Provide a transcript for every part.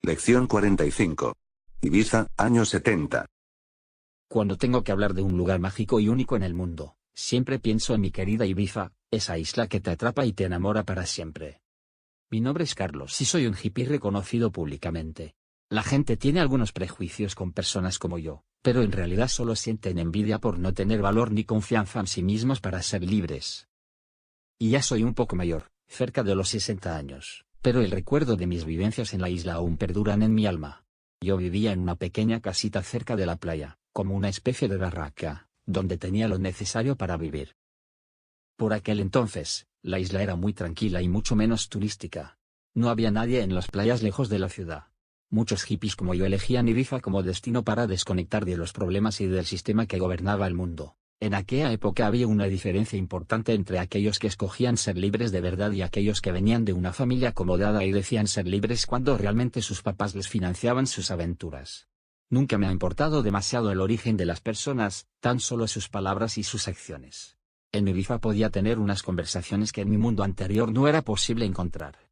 Lección 45. Ibiza, años 70. Cuando tengo que hablar de un lugar mágico y único en el mundo, siempre pienso en mi querida Ibiza, esa isla que te atrapa y te enamora para siempre. Mi nombre es Carlos y soy un hippie reconocido públicamente. La gente tiene algunos prejuicios con personas como yo, pero en realidad solo sienten envidia por no tener valor ni confianza en sí mismos para ser libres. Y ya soy un poco mayor, cerca de los 60 años, pero el recuerdo de mis vivencias en la isla aún perduran en mi alma. Yo vivía en una pequeña casita cerca de la playa, como una especie de barraca, donde tenía lo necesario para vivir. Por aquel entonces, la isla era muy tranquila y mucho menos turística. No había nadie en las playas lejos de la ciudad. Muchos hippies como yo elegían Ibiza como destino para desconectar de los problemas y del sistema que gobernaba el mundo. En aquella época había una diferencia importante entre aquellos que escogían ser libres de verdad y aquellos que venían de una familia acomodada y decían ser libres cuando realmente sus papás les financiaban sus aventuras. Nunca me ha importado demasiado el origen de las personas, tan solo sus palabras y sus acciones. En Ibiza podía tener unas conversaciones que en mi mundo anterior no era posible encontrar.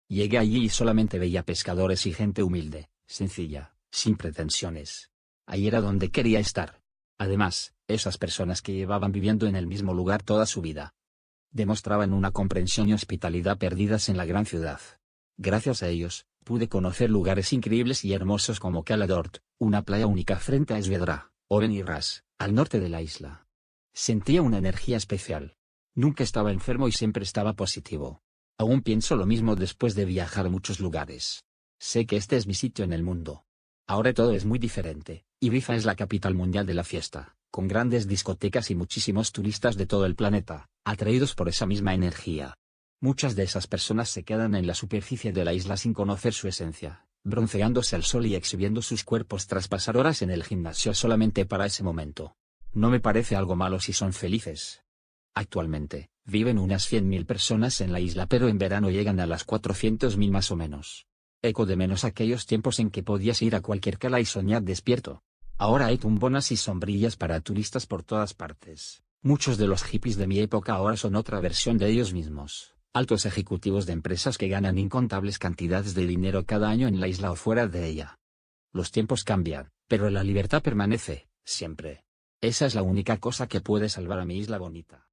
Llegué allí y solamente veía pescadores y gente humilde, sencilla, sin pretensiones. Ahí era donde quería estar. Además, esas personas que llevaban viviendo en el mismo lugar toda su vida demostraban una comprensión y hospitalidad perdidas en la gran ciudad. Gracias a ellos, pude conocer lugares increíbles y hermosos como Cala d'Hort, una playa única frente a Esvedra, Oben y Ras, al norte de la isla. Sentía una energía especial. Nunca estaba enfermo y siempre estaba positivo. Aún pienso lo mismo después de viajar a muchos lugares. Sé que este es mi sitio en el mundo. Ahora todo es muy diferente. Ibiza es la capital mundial de la fiesta, con grandes discotecas y muchísimos turistas de todo el planeta, atraídos por esa misma energía. Muchas de esas personas se quedan en la superficie de la isla sin conocer su esencia, bronceándose al sol y exhibiendo sus cuerpos tras pasar horas en el gimnasio solamente para ese momento. No me parece algo malo si son felices. Actualmente, viven unas 100.000 personas en la isla, pero en verano llegan a las 400.000 más o menos. Eco de menos aquellos tiempos en que podías ir a cualquier cala y soñar despierto. Ahora hay tumbonas y sombrillas para turistas por todas partes. Muchos de los hippies de mi época ahora son otra versión de ellos mismos, altos ejecutivos de empresas que ganan incontables cantidades de dinero cada año en la isla o fuera de ella. Los tiempos cambian, pero la libertad permanece, siempre. Esa es la única cosa que puede salvar a mi isla bonita.